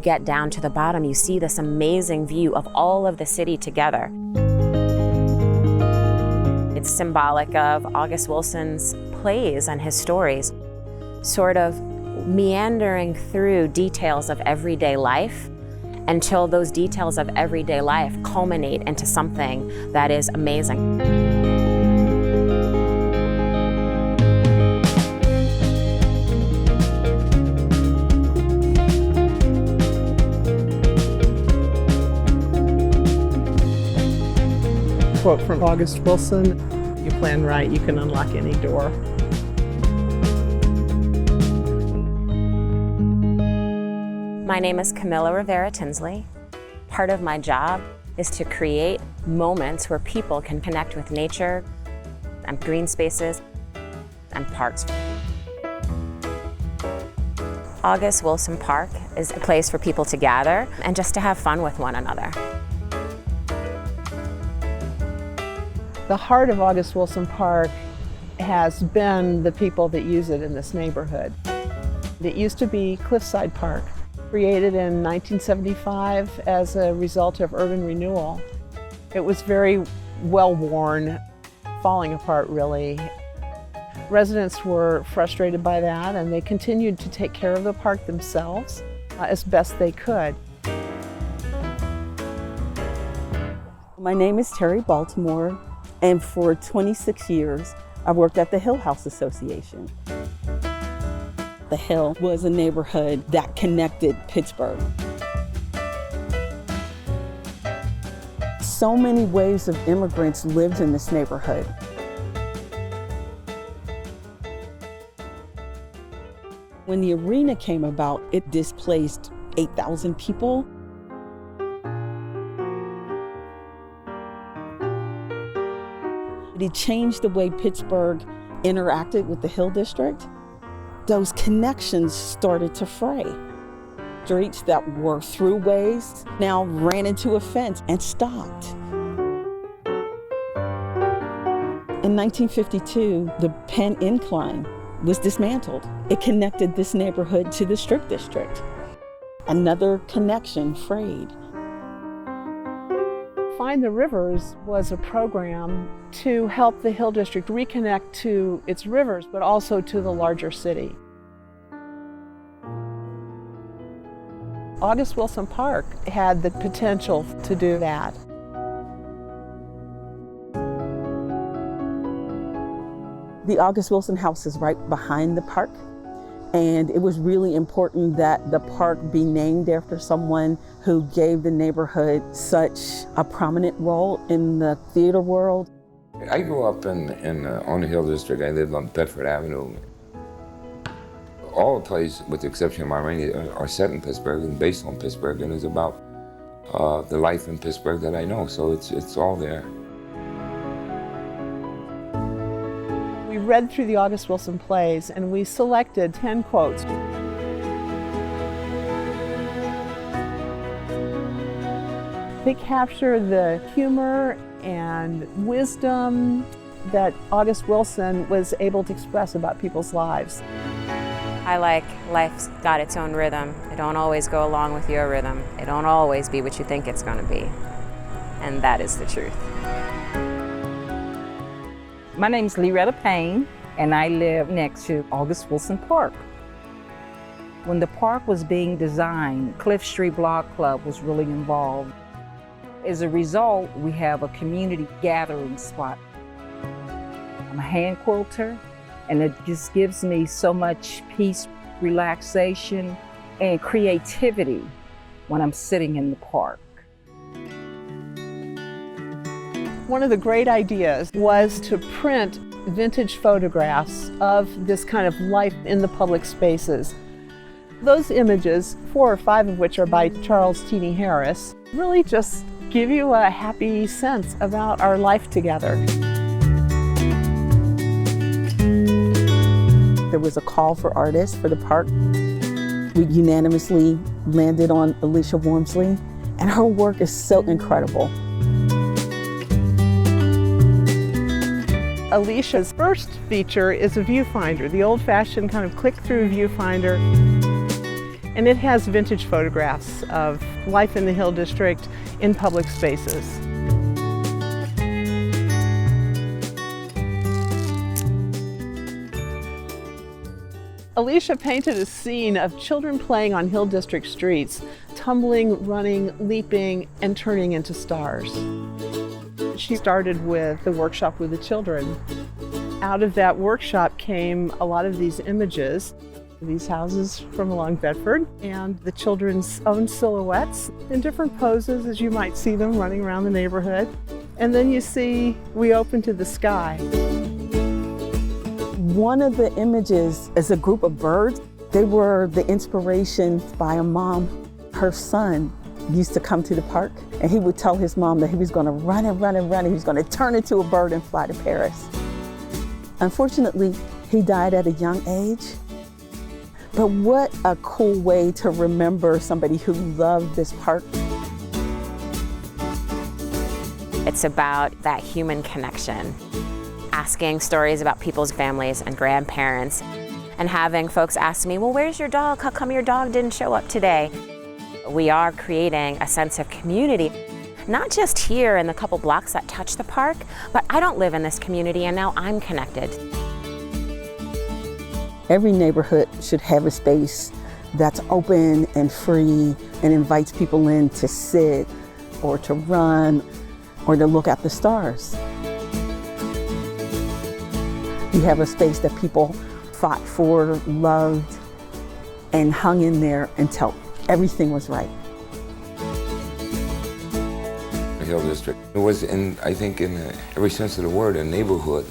get down to the bottom, you see this amazing view of all of the city together. It's symbolic of August Wilson's plays and his stories, sort of meandering through details of everyday life until those details of everyday life culminate into something that is amazing. Quote from August Wilson, "You plan right, you can unlock any door." My name is Camilla Rivera Tinsley. Part of my job is to create moments where people can connect with nature and green spaces and parks. August Wilson Park is a place for people to gather and just to have fun with one another. The heart of August Wilson Park has been the people that use it in this neighborhood. It used to be Cliffside Park, created in 1975 as a result of urban renewal. It was very well-worn, falling apart really. Residents were frustrated by that, and they continued to take care of the park themselves as best they could. My name is Terry Baltimore, and for 26 years, I've worked at the Hill House Association. The Hill was a neighborhood that connected Pittsburgh. So many waves of immigrants lived in this neighborhood. When the arena came about, it displaced 8,000 people. It changed the way Pittsburgh interacted with the Hill District. Those connections started to fray. Streets that were throughways now ran into a fence and stopped. In 1952, the Penn Incline was dismantled. It connected this neighborhood to the Strip District. Another connection frayed. Find the Rivers was a program to help the Hill District reconnect to its rivers, but also to the larger city. August Wilson Park had the potential to do that. The August Wilson House is right behind the park, and it was really important that the park be named after someone who gave the neighborhood such a prominent role in the theater world. I grew up on the Hill District. I lived on Bedford Avenue. All the plays, with the exception of Ma Rainey, are set in Pittsburgh and based on Pittsburgh, and it's about the life in Pittsburgh that I know, so it's all there. We read through the August Wilson plays and we selected 10 quotes. They capture the humor and wisdom that August Wilson was able to express about people's lives. I like life's got its own rhythm. It don't always go along with your rhythm. It don't always be what you think it's going to be. And that is the truth. My name's Loretta Payne, and I live next to August Wilson Park. When the park was being designed, Cliff Street Block Club was really involved. As a result, we have a community gathering spot. I'm a hand quilter, and it just gives me so much peace, relaxation, and creativity when I'm sitting in the park. One of the great ideas was to print vintage photographs of this kind of life in the public spaces. Those images, 4 or 5 of which are by Charles Tini Harris, really just give you a happy sense about our life together. There was a call for artists for the park. We unanimously landed on Alicia Wormsley, and her work is so incredible. Alicia's first feature is a viewfinder, the old-fashioned kind of click-through viewfinder. And it has vintage photographs of life in the Hill District in public spaces. Alicia painted a scene of children playing on Hill District streets, tumbling, running, leaping, and turning into stars. She started with the workshop with the children. Out of that workshop came a lot of these images, these houses from along Bedford, and the children's own silhouettes in different poses as you might see them running around the neighborhood. And then you see We Open to the Sky. One of the images is a group of birds. They were the inspiration by a mom. Her son used to come to the park, and he would tell his mom that he was going to run and run and run, and he was going to turn into a bird and fly to Paris. Unfortunately, he died at a young age. But what a cool way to remember somebody who loved this park. It's about that human connection, asking stories about people's families and grandparents, and having folks ask me, well, where's your dog? How come your dog didn't show up today? We are creating a sense of community, not just here in the couple blocks that touch the park, but I don't live in this community and now I'm connected. Every neighborhood should have a space that's open and free and invites people in to sit or to run or to look at the stars. You have a space that people fought for, loved, and hung in there until everything was right. The Hill District. It was, I think, in every sense of the word, a neighborhood.